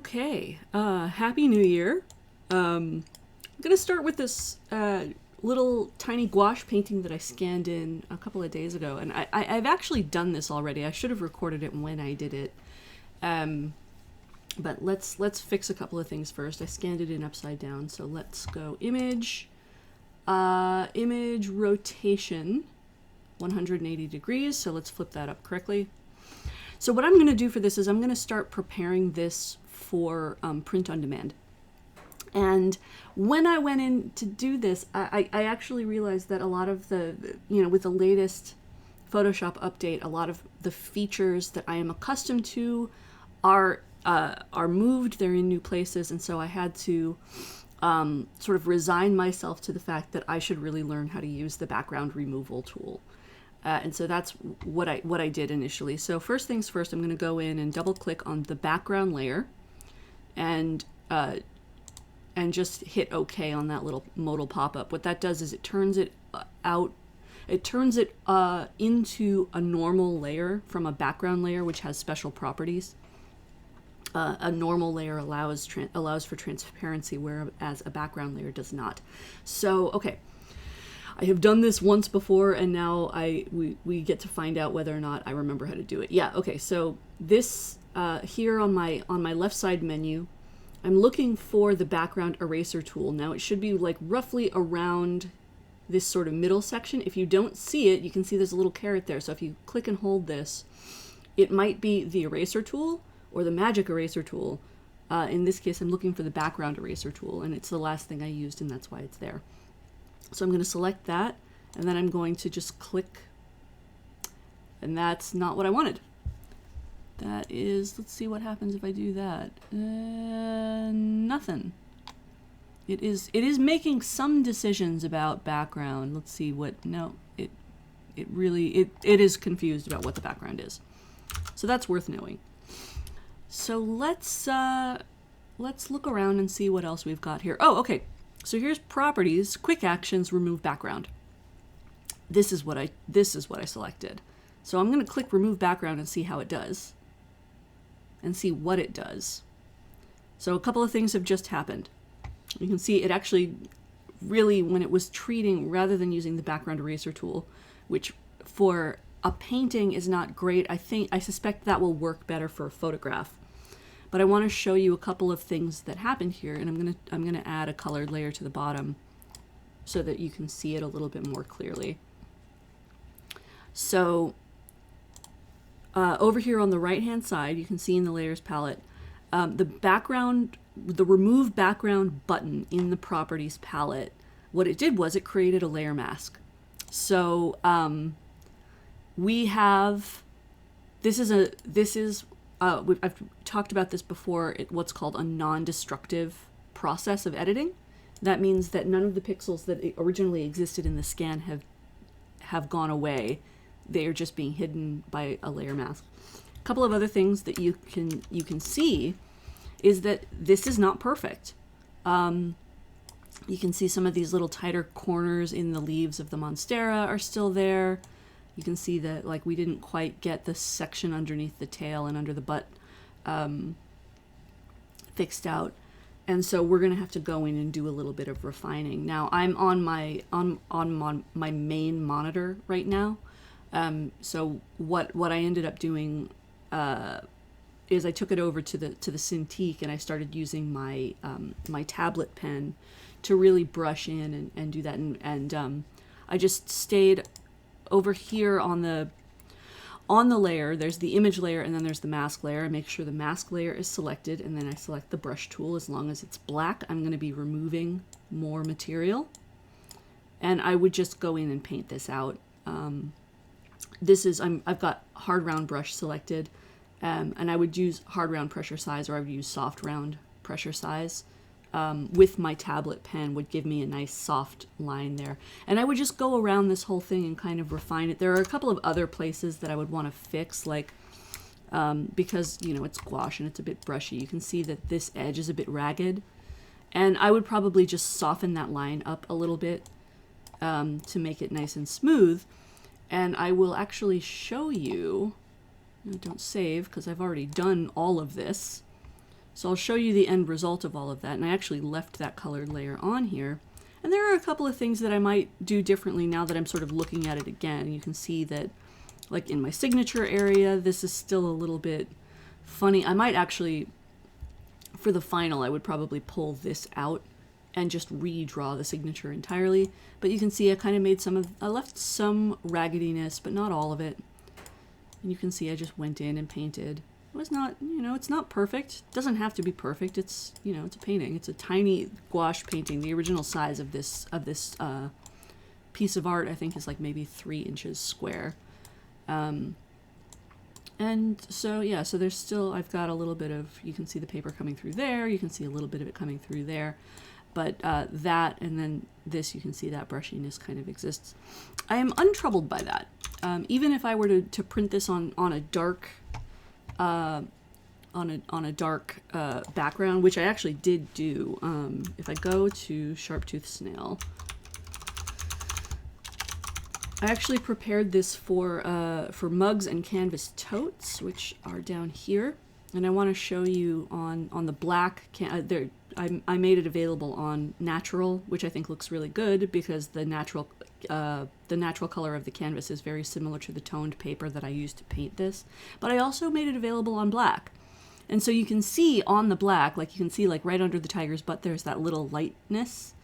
Okay, Happy New Year. I'm gonna start with this little tiny gouache painting that I scanned in a couple of days ago, and I've actually done this already. I should have recorded it when I did it, um, but let's fix a couple of things first. I scanned it in upside down, so let's go image, image rotation, 180 degrees. So let's flip that up correctly. So what I'm going to do for this is I'm going to start preparing this for print on demand. And when I went in to do this, I actually realized that a lot of with the latest Photoshop update, a lot of the features that I am accustomed to are moved. They're in new places, and so I had to sort of resign myself to the fact that I should really learn how to use the background removal tool. And so that's what I did initially. So first things first, I'm going to go in and double click on the background layer, and just hit OK on that little modal pop-up. What that does is it turns it out. It turns it into a normal layer from a background layer, which has special properties. A normal layer allows for transparency, whereas a background layer does not. So okay. I have done this once before, and now we get to find out whether or not I remember how to do it. Yeah, okay, so this here on my left side menu, I'm looking for the background eraser tool. Now it should be like roughly around this sort of middle section. If you don't see it, you can see there's a little caret there. So if you click and hold this, it might be the eraser tool or the magic eraser tool. In this case, I'm looking for the background eraser tool, and it's the last thing I used, and that's why it's there. So I'm going to select that, and then I'm going to just click, and that's not what I wanted. That is, let's see what happens if I do that. Nothing. It is making some decisions about background. Let's see what, no, it is confused about what the background is. So that's worth knowing. So let's look around and see what else we've got here. Oh, okay. So here's properties, quick actions, remove background. This is what I selected. So I'm going to click remove background and see how it does. And see what it does. So a couple of things have just happened. You can see it actually really, when it was treating, rather than using the background eraser tool, which for a painting is not great, I suspect that will work better for a photograph. But I want to show you a couple of things that happened here, and I'm gonna add a colored layer to the bottom so that you can see it a little bit more clearly. So over here on the right hand side, you can see in the layers palette the remove background button in the properties palette. What it did was it created a layer mask. So we have I've talked about this before, what's called a non-destructive process of editing. That means that none of the pixels that originally existed in the scan have gone away. They are just being hidden by a layer mask. A couple of other things that you can see is that this is not perfect. You can see some of these little tighter corners in the leaves of the Monstera are still there. You can see that like we didn't quite get the section underneath the tail and under the butt fixed out, and so we're gonna have to go in and do a little bit of refining. Now I'm on my main monitor right now, so what I ended up doing is I took it over to the Cintiq, and I started using my my tablet pen to really brush in and do that, and I just stayed over here on the layer. There's the image layer, and then there's the mask layer. I make sure the mask layer is selected, and then I select the brush tool. As long as it's black, I'm going to be removing more material, and I would just go in and paint this out. I've got hard round brush selected, and I would use hard round pressure size, or I would use soft round pressure size. With my tablet pen would give me a nice soft line there. And I would just go around this whole thing and kind of refine it. There are a couple of other places that I would want to fix, like because it's gouache and it's a bit brushy. You can see that this edge is a bit ragged, and I would probably just soften that line up a little bit to make it nice and smooth. And I will actually show you. Don't save because I've already done all of this. So I'll show you the end result of all of that, and I actually left that colored layer on here. And there are a couple of things that I might do differently now that I'm sort of looking at it again. You can see that, like in my signature area, this is still a little bit funny. I might actually, for the final, I would probably pull this out and just redraw the signature entirely. But you can see I kind of made I left some raggediness, but not all of it. And you can see I just went in and painted. It was not, it's not perfect. It doesn't have to be perfect. It's, it's a painting. It's a tiny gouache painting. The original size of this piece of art, I think, is like maybe 3 inches square. And so, yeah, so there's still, I've got a little bit of, you can see the paper coming through there. You can see a little bit of it coming through there. But that, and then this, you can see that brushiness kind of exists. I am untroubled by that. Even if I were to print this on a dark, background, which I actually did do. If I go to Sharptooth Snail, I actually prepared this for mugs and canvas totes, which are down here, and I want to show you on the black. I made it available on natural, which I think looks really good because the natural color of the canvas is very similar to the toned paper that I used to paint this. But I also made it available on black, and so you can see on the black, like you can see like right under the tiger's butt, there's that little lightness.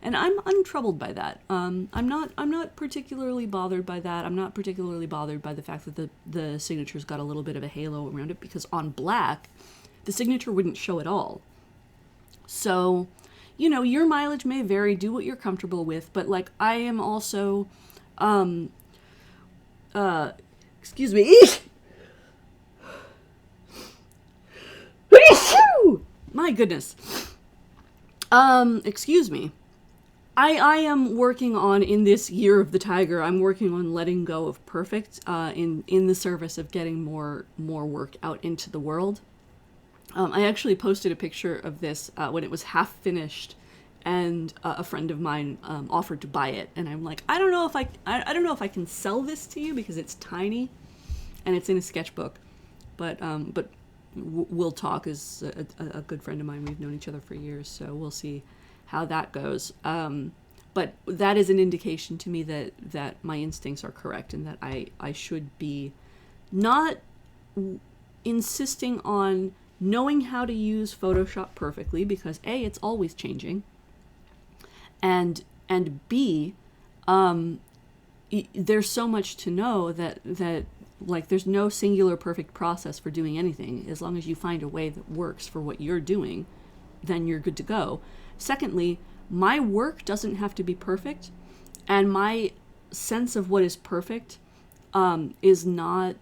And I'm untroubled by that. I'm not particularly bothered by that. I'm not particularly bothered by the fact that the signature's got a little bit of a halo around it, because on black, the signature wouldn't show at all. So, your mileage may vary. Do what you're comfortable with. But like, I am also, excuse me. My goodness. Excuse me. I am working on, in this year of the tiger, I'm working on letting go of perfect in the service of getting more work out into the world. I actually posted a picture of this when it was half finished, and a friend of mine offered to buy it, and I'm like, I don't know if I can sell this to you because it's tiny, and it's in a sketchbook, but Will Talk is a good friend of mine. We've known each other for years, so we'll see how that goes. But that is an indication to me that my instincts are correct, and that I should be not insisting on knowing how to use Photoshop perfectly, because A, it's always changing, and B, there's so much to know that like there's no singular perfect process for doing anything. As long as you find a way that works for what you're doing, then you're good to go. Secondly, my work doesn't have to be perfect, and my sense of what is perfect is not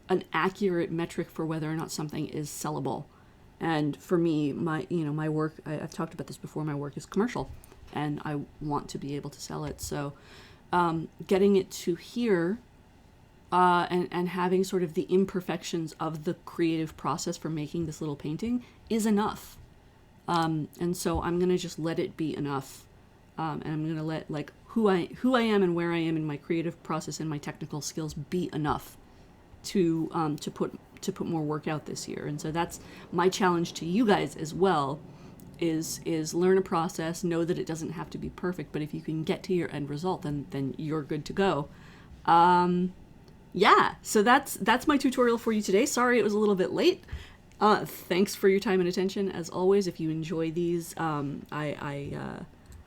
an accurate metric for whether or not something is sellable. And for me, my work, I've talked about this before, my work is commercial, and I want to be able to sell it. So getting it to here and having sort of the imperfections of the creative process for making this little painting is enough. And so I'm going to just let it be enough. And I'm going to let like who I am and where I am in my creative process and my technical skills be enough to put more work out this year. And so that's my challenge to you guys as well, is learn a process, know that it doesn't have to be perfect, but if you can get to your end result, then you're good to go. Yeah, so that's my tutorial for you today. Sorry it was a little bit late. Thanks for your time and attention. As always, if you enjoy these, I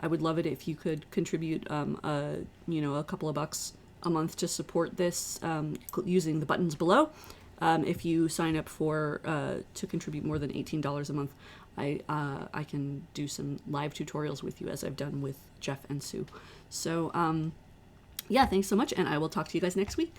would love it if you could contribute a couple of bucks a month to support this using the buttons below. If you sign up to contribute more than $18 a month, I can do some live tutorials with you, as I've done with Jeff and Sue. So yeah, thanks so much, and I will talk to you guys next week.